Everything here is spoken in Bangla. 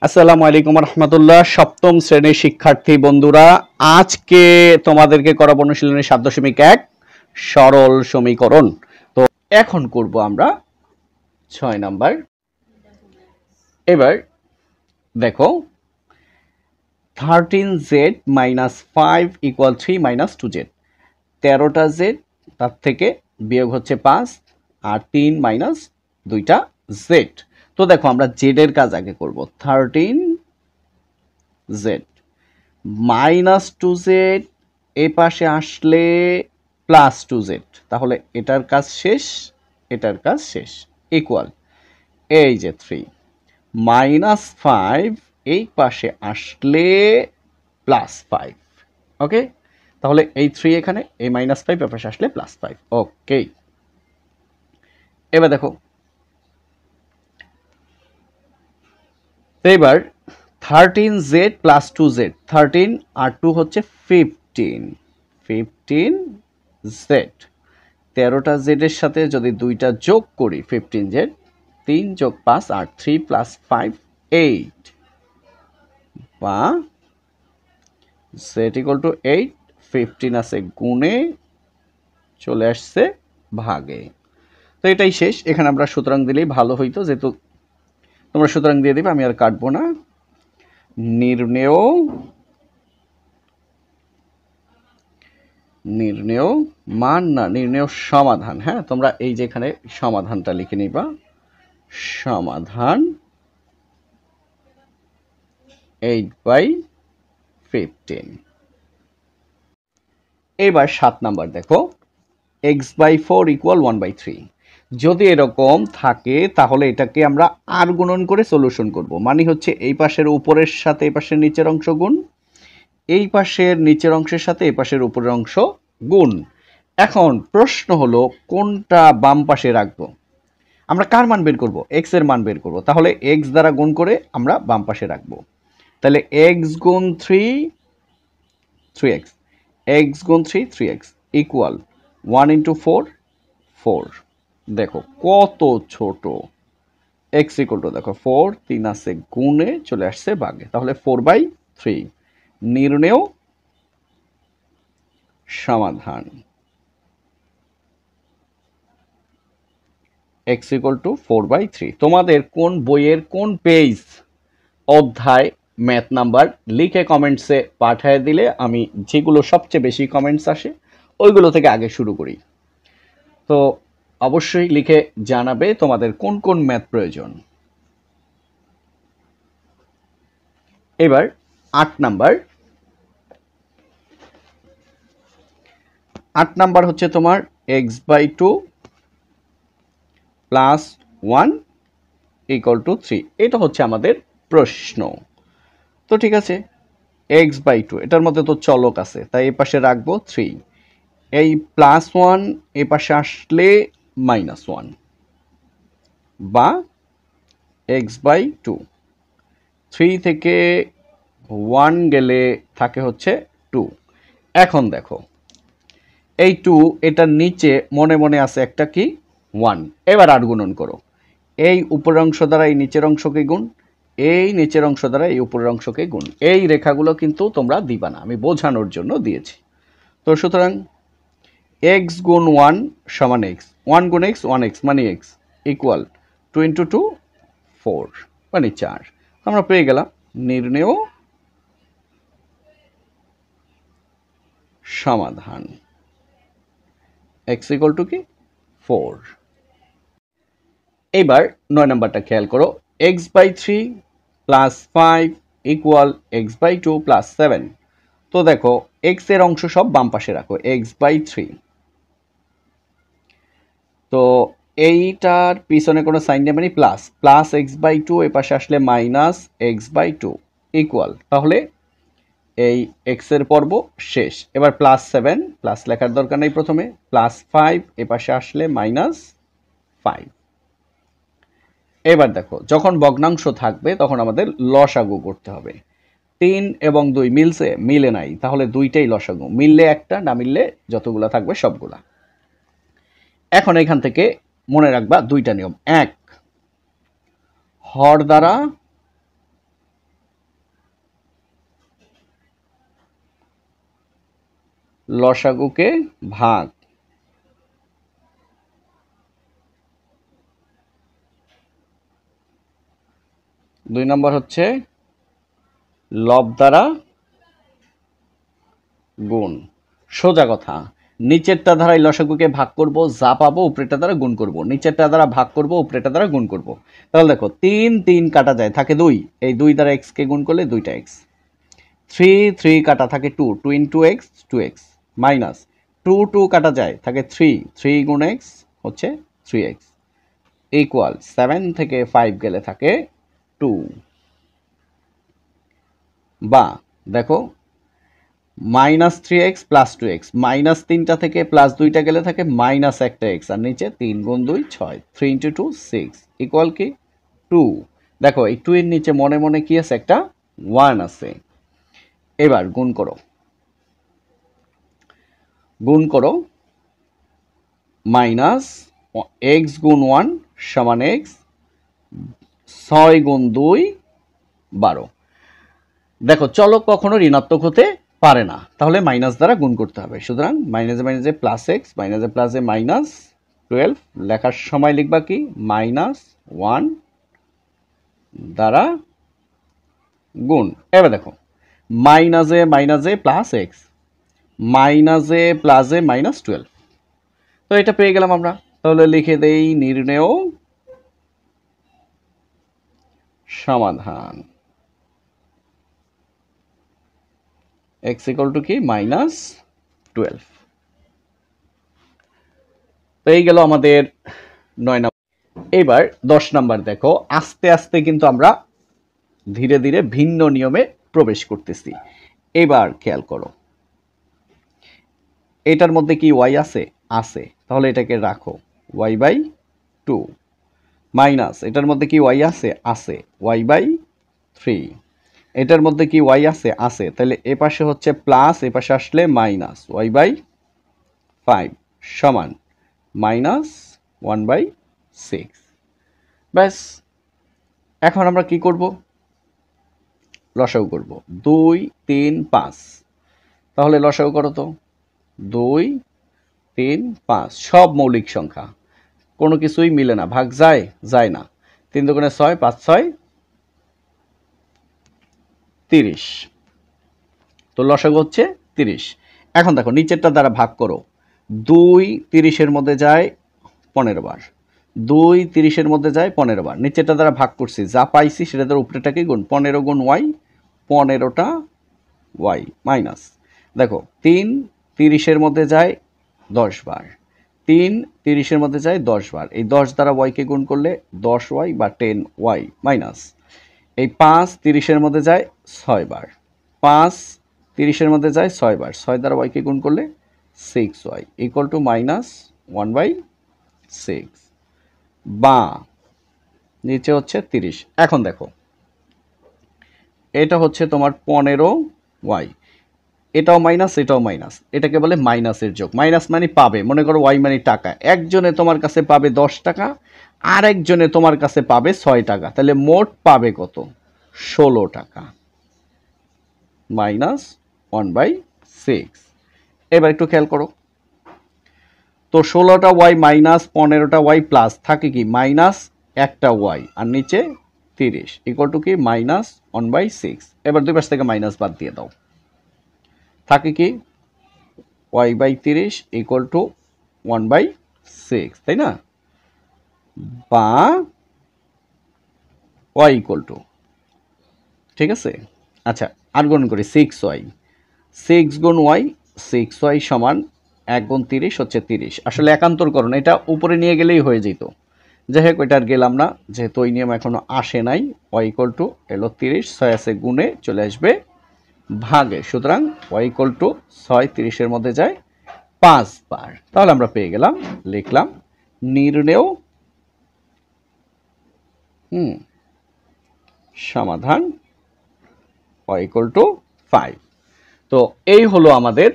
আসসালামু আলাইকুম রহমতুল্লাহ। সপ্তম শ্রেণীর শিক্ষার্থী বন্ধুরা, আজকে তোমাদেরকে করাবো অনুশীলনী ৭.১ সরল সমীকরণ। তো এখন করব আমরা ৬ নাম্বার। এবার দেখো 13z - 5 = 3 - 2z। 13টা z, তার থেকে বিয়োগ হচ্ছে 5 আর 3 মাইনাস 2টা z। তো দেখো আমরা z এর কাজ আগে করব। 13z -2z এই পাশে আসলে +2z, তাহলে এটার কাজ শেষ, এটার কাজ শেষ। ইকুয়াল এই যে 3 -5 এই পাশে আসলে +5। ওকে, তাহলে এই 3 এখানে, এই -5 এ পাশে আসলে +5। ওকে, এবার দেখো এবার 13z + 2z, 13 আর 2 হচ্ছে 15, 15z। 13টা z এর সাথে যদি 2টা যোগ করি 15z, 3 + 5 আর 3 + 5 8, বা z = 8। 15 আছে গুণে, চলে আসছে ভাগে। তো এটাই শেষ। এখানে আমরা সুতরাং দিলেই ভালো হইতো, যেহেতু তোমরা সুতরাং দিয়ে দিবে, আমি আর কাটবো না। নির্ণেয় মান না, নির্ণেয় সমাধান। হ্যাঁ, তোমরা এই যে এখানে সমাধানটা লিখে নিবা, সমাধান 8/15। এবার 7 নাম্বার দেখো, x/4 = 1/3। যদি এরকম থাকে তাহলে এটাকে আমরা আর গুণন করে সলিউশন করব। মানে হচ্ছে এই পাশের উপরের সাথে এই পাশের নিচের অংশ গুণ, এই পাশের নিচের অংশের সাথে এই পাশের উপরের অংশ গুণ। এখন প্রশ্ন হলো কোনটা বাম পাশে রাখবো। আমরা কার মান বের করব? x এর মান বের করব। তাহলে x দ্বারা গুণ করে আমরা বাম পাশে রাখবো। তাহলে x গুণ 3, 3x, x গুণ 3, 3x ইকুয়াল 1 × 4, 4। দেখো কত ছোট। x = দেখো 4, 3 আছে গুণে, চলে আসছে ভাগে, তাহলে 4/3। নির্ণেয় সমাধান x = 4/3। তোমাদের কোন বইয়ের কোন পেজ, অধ্যায়, ম্যাথ নাম্বার লিখে কমেন্টসে পাঠিয়ে দিলে আমি যেগুলো সবচেয়ে বেশি কমেন্টস আসে ওইগুলো থেকে আগে শুরু করি। তো অবশ্যই লিখে জানাবে তোমাদের কোন কোন ম্যাথ প্রয়োজন। এবার 8 নাম্বার। 8 নাম্বার হচ্ছে তোমার x/2 + 1 = 3। এটা হচ্ছে আমাদের প্রশ্ন। তো ঠিক আছে, x/2, এটার মধ্যে তো চলক আছে, তাই এই পাশে রাখবো 3। এই +1 এই পাশে আসলে -1, বা x/2। 3 থেকে 1 গেলে থাকে হচ্ছে 2। এখন দেখো এই 2, এটার নিচে মনে মনে আছে একটা কি 1। এবার আর গুণন করো, এই উপরের অংশ দ্বারা এই নিচের অংশকে গুণ, এই নিচের অংশ দ্বারা এই উপরের অংশকে গুণ। এই রেখাগুলো কিন্তু তোমরা দিবা না, আমি বোঝানোর জন্য দিয়েছি। তো সুতরাং x গুণ 1 সমান x, 1 গুণ x 1x মানে x ইকুয়াল 2 × 2 4 মানে 4। আমরা পেয়ে গেলাম নির্ণেয় সমাধান x = কি 4। এবার 9 নাম্বারটা খেয়াল করো, x/3 + 5 = x/2 + 7। তো দেখো x এর অংশ সব বাম পাশে রাখো, x/3। তো এইটার পিছনে কোনো সাইন নেই, মানে প্লাস x/2 এ পাশে আসলে -x/2 ইকুয়াল, তাহলে এই x এর পর্ব শেষ। এবার +7, প্লাস লেখার দরকার নেই, প্রথমে +5 এ পাশে আসলে -5। এবার দেখো যখন ভগ্নাংশ থাকবে তখন আমাদের লসাগু করতে হবে। 3 এবং 2 মিলছে, মিলে নাই, তাহলে দুইটাই লসাগু, মিললে একটা, না মিললে যতগুলা থাকবে সবগুলা। এখন এখান থেকে মনে রাখবা দুইটা নিয়ম। 1, হর দ্বারা লসাগুকে ভাগ। 2 নম্বর হচ্ছে লব দ্বারা গুণ। সোজা কথা, নিচেরটা দ্বারা এই লসাগুকে ভাগ করব, যা পাবো উপরেরটা দ্বারা গুণ করব, নিচেরটা দ্বারা ভাগ করব, উপরেরটা দ্বারা গুণ করব। তাহলে দেখো 3 3 কাটা যায়, থাকে 2, এই 2 দ্বারা x কে গুণ করলে 2টা x। 3 3 কাটা থাকে 2, 2 ইন্টু এক্স 2x, মাইনাস 2 2 কাটা যায় থাকে 3, 3 গুণ x হচ্ছে 3x, ইকুয়াল 7 থেকে 5 গেলে থাকে 2। বা দেখো minus 3x plus 2x, minus 3টা থেকে প্লাস 2টা গেলে থাকে মাইনাস একটা x, আর নিচে 3 গুণ 2 6, 3 ইন্টু 2 6, ইকুয়াল কি 2। দেখো এই 2 এর নিচে মনে মনে কি আছে, একটা 1 আছে। এবার গুণ করো, গুণ করো, মাইনাস x গুণ 1 সমান x, 6 গুণ 2 12। দেখো চলক কখনো ঋণাত্মক হতে পারে না, তাহলে মাইনাস দ্বারা গুণ করতে হবে। সুতরাং মাইনাসে মাইনাসে প্লাস এক্স, মাইনাসে প্লাসে মাইনাস 12, লেখার সময় লিখবা কি মাইনাস 1 দ্বারা গুণ। এবার দেখো মাইনাসে মাইনাসে প্লাস এক্স, মাইনাসে প্লাসে মাইনাস 12, তো এটা পেয়ে গেলাম আমরা। তাহলে লিখে দেই নির্ণেয় সমাধান x ইকুয়াল টু কি মাইনাস 12। পেয়ে গেল আমাদের 9 নম্বর। এবার 10 নাম্বার দেখো, আস্তে আস্তে কিন্তু আমরা ধীরে ধীরে ভিন্ন নিয়মে প্রবেশ করতেছি। এবার খেয়াল করো, এটার মধ্যে কি y আছে? আছে, তাহলে এটাকে রাখো y বাই 2, মাইনাস এটার মধ্যে কি y আছে? আছে, y বাই 3, এটার মধ্যে কি y আছে? আছে, তাহলে এ পাশে হচ্ছে প্লাস, এ পাশে আসলে মাইনাস y বাই 5 সমান মাইনাস 1 বাই 6। ব্যাস, এখন আমরা কি করব? লসাগু করব। 2 3 5, তাহলে লসাগু করো তো। 2 3 5 সব মৌলিক সংখ্যা, কোনো কিছুই মিলে না, ভাগ যায় যায় না। 3 দুগুণে 6, 5 6 30, তো লসাগু হচ্ছে 30। এখন দেখো নিচেরটা দ্বারা ভাগ করো। 2 30-এর মধ্যে যায় 15 বার, 2 30-এর মধ্যে যায় 15 বার। নিচেরটা দ্বারা ভাগ করছি, যা পাইছি সেটা দ্বারা উপরেটাকে গুণ, 15 গুণ y, 15টা y, মাইনাস দেখো 3 30-এর মধ্যে যায় 10 বার, 3 30-এর মধ্যে যায় 10 বার, এই 10 দ্বারা y কে গুণ করলে 10y বা 10y, মাইনাস এই 5 30-এর মধ্যে যায় 6 বার, 5 30-এর মধ্যে যায় 6 বার, 6 দ্বারা y কে গুণ করলে 6y, equal to minus 1 by 6, বা নিচে হচ্ছে 30। এখন দেখো এটা হচ্ছে তোমার 15y, এটাও মাইনাস এটাও মাইনাস, এটাকে বলে মাইনাসের যোগ। মাইনাস মানে পাবে, মনে করো y মানে টাকা, একজনে তোমার কাছে পাবে 10 টাকা, আর একজনে তোমার কাছে পাবে 6 টাকা, তাহলে মোট পাবে কত? 16 টাকা, মাইনাস 1 বাই 6। এবার একটু খেয়াল করো তো, 16টা y মাইনাস 15টা y প্লাস থাকে কি মাইনাস একটা y, আর নিচে 30, ইকুয়াল টু কি মাইনাস 1 বাই 6। এবার দুই পাশ থেকে মাইনাস বাদ দিয়ে দাও, থাকে কি y by 30 equal to 1 by 6, তাই না? বা y ইকুয়াল টু, ঠিক আছে। আচ্ছা, আর গুণ করি 6y, 6 গুণ y, 6y সমান 1 গুণ 30 হচ্ছে 30। আসলে একান্তরকরণ, এটা উপরে নিয়ে গেলেই হয়ে যেত, যাই হোক ওইটা আর গেলাম না, যেহেতু ওই নিয়ম এখনো আসে নাই। y ইকুয়াল টু এলো 30, 6 আছে গুণে চলে আসবে ভাগে, সুতরাং y ইকুয়াল টু 6 30-এর মধ্যে যায় 5 বার। তাহলে আমরা পেয়ে গেলাম, লিখলাম নির্ণেয় সমাধান y ইকুয়াল টু 5। তো এই হলো আমাদের